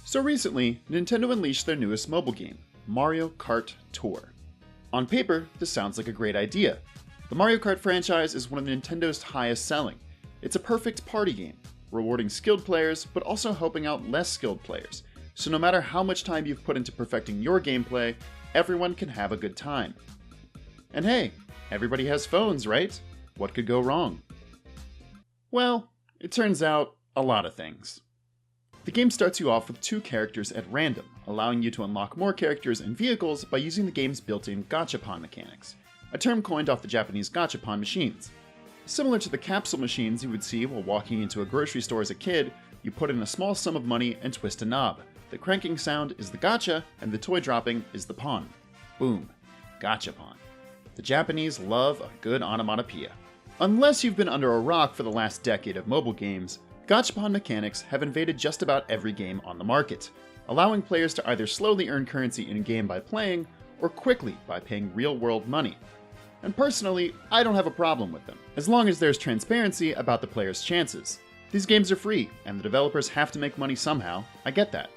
So recently, Nintendo unleashed their newest mobile game, Mario Kart Tour. On paper, this sounds like a great idea. The Mario Kart franchise is one of Nintendo's highest selling. It's a perfect party game, rewarding skilled players but also helping out less skilled players, so no matter how much time you've put into perfecting your gameplay, everyone can have a good time. And hey, everybody has phones, right? What could go wrong? Well, it turns out a lot of things. The game starts you off with 2 characters at random, allowing you to unlock more characters and vehicles by using the game's built-in gachapon mechanics, a term coined off the Japanese gachapon machines. Similar to the capsule machines you would see while walking into a grocery store as a kid, you put in a small sum of money and twist a knob. The cranking sound is the gacha, and the toy dropping is the pon. Boom. Gachapon. The Japanese love a good onomatopoeia. Unless you've been under a rock for the last decade of mobile games, gachapon mechanics have invaded just about every game on the market, allowing players to either slowly earn currency in-game by playing, or quickly by paying real-world money. And personally, I don't have a problem with them, as long as there's transparency about the player's chances. These games are free, and the developers have to make money somehow, I get that.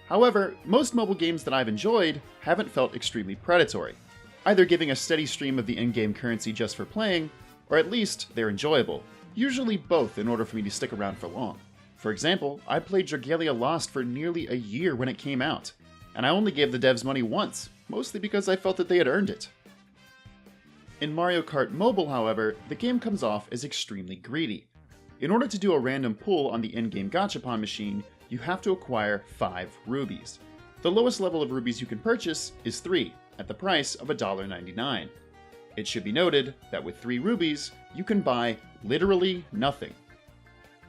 However, most mobile games that I've enjoyed haven't felt extremely predatory, either giving a steady stream of the in-game currency just for playing, or at least they're enjoyable. Usually both in order for me to stick around for long. For example, I played Dragalia Lost for nearly a year when it came out, and I only gave the devs money once, mostly because I felt that they had earned it. In Mario Kart Mobile, however, the game comes off as extremely greedy. In order to do a random pull on the in-game gachapon machine, you have to acquire 5 rubies. The lowest level of rubies you can purchase is 3, at the price of $1.99. It should be noted that with 3 rubies, you can buy literally nothing.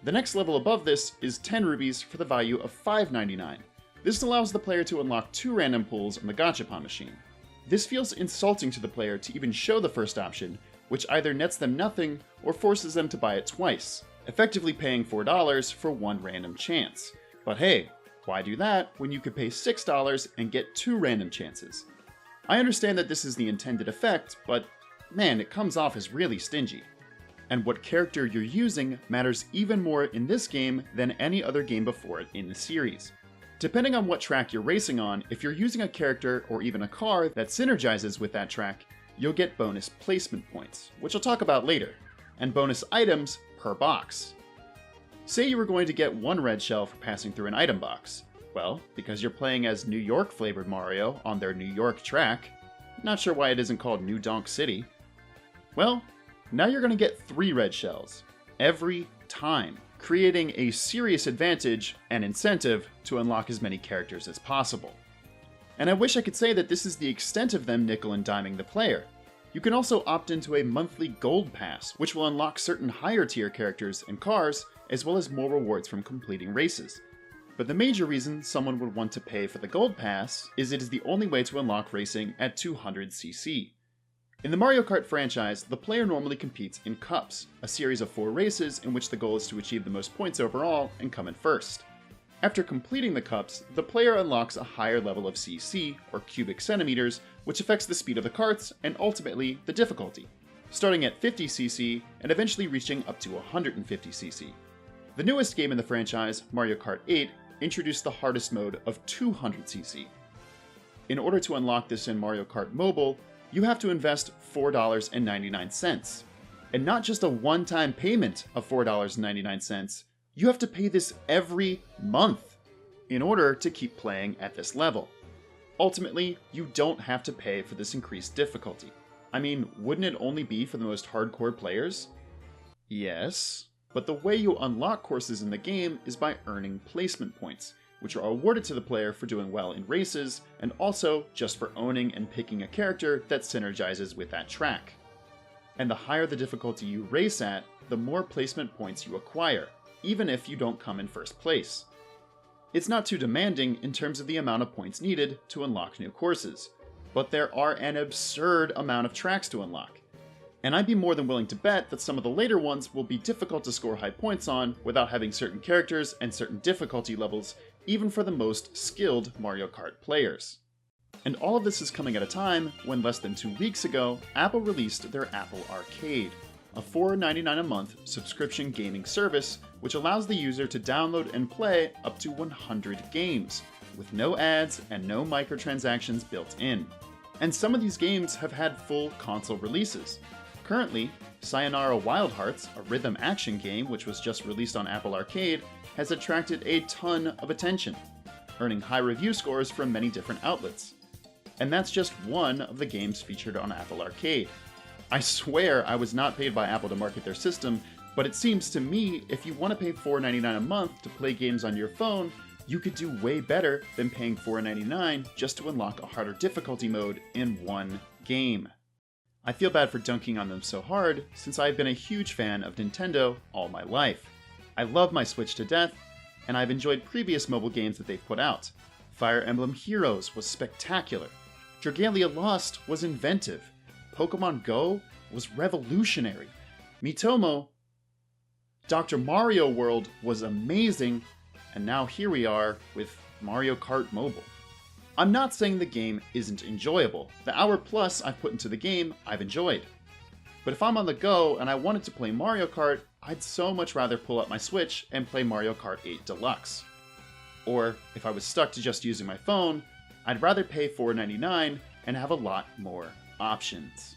The next level above this is 10 rubies for the value of $5.99. This allows the player to unlock 2 random pulls on the gachapon machine. This feels insulting to the player to even show the first option, which either nets them nothing or forces them to buy it twice, effectively paying $4 for 1 random chance. But hey, why do that when you could pay $6 and get 2 random chances? I understand that this is the intended effect, but man, it comes off as really stingy. And what character you're using matters even more in this game than any other game before it in the series. Depending on what track you're racing on, if you're using a character or even a car that synergizes with that track, you'll get bonus placement points, which I'll talk about later, and bonus items per box. Say you were going to get 1 red shell for passing through an item box. Well, because you're playing as New York flavored Mario on their New York track, not sure why it isn't called New Donk City, well, now you're going to get 3 red shells, every time, creating a serious advantage and incentive to unlock as many characters as possible. And I wish I could say that this is the extent of them nickel and diming the player. You can also opt into a monthly gold pass, which will unlock certain higher tier characters and cars, as well as more rewards from completing races. But the major reason someone would want to pay for the gold pass is it is the only way to unlock racing at 200cc. In the Mario Kart franchise, the player normally competes in cups, a series of 4 races in which the goal is to achieve the most points overall and come in first. After completing the cups, the player unlocks a higher level of CC, or cubic centimeters, which affects the speed of the karts and ultimately the difficulty, starting at 50cc and eventually reaching up to 150cc. The newest game in the franchise, Mario Kart 8, introduced the hardest mode of 200cc. In order to unlock this in Mario Kart Mobile, you have to invest $4.99. And not just a one-time payment of $4.99, you have to pay this every month in order to keep playing at this level. Ultimately, you don't have to pay for this increased difficulty. I mean, wouldn't it only be for the most hardcore players? Yes, but the way you unlock courses in the game is by earning placement points, which are awarded to the player for doing well in races, and also just for owning and picking a character that synergizes with that track. And the higher the difficulty you race at, the more placement points you acquire, even if you don't come in first place. It's not too demanding in terms of the amount of points needed to unlock new courses, but there are an absurd amount of tracks to unlock. And I'd be more than willing to bet that some of the later ones will be difficult to score high points on without having certain characters and certain difficulty levels, even for the most skilled Mario Kart players. And all of this is coming at a time when less than 2 weeks ago, Apple released their Apple Arcade. a $4.99 a month subscription gaming service which allows the user to download and play up to 100 games, with no ads and no microtransactions built in. And some of these games have had full console releases. Currently, Sayonara Wild Hearts, a rhythm action game which was just released on Apple Arcade, has attracted a ton of attention, earning high review scores from many different outlets. And that's just one of the games featured on Apple Arcade. I swear I was not paid by Apple to market their system, but it seems to me if you want to pay $4.99 a month to play games on your phone, you could do way better than paying $4.99 just to unlock a harder difficulty mode in one game. I feel bad for dunking on them so hard, since I've been a huge fan of Nintendo all my life. I love my Switch to death, and I've enjoyed previous mobile games that they've put out. Fire Emblem Heroes was spectacular. Dragalia Lost was inventive. Pokemon Go was revolutionary. Miitomo, Dr. Mario World was amazing, and now here we are with Mario Kart Mobile. I'm not saying the game isn't enjoyable. The hour plus I've put into the game, I've enjoyed. But if I'm on the go and I wanted to play Mario Kart, I'd so much rather pull up my Switch and play Mario Kart 8 Deluxe. Or, if I was stuck to just using my phone, I'd rather pay $4.99 and have a lot more options.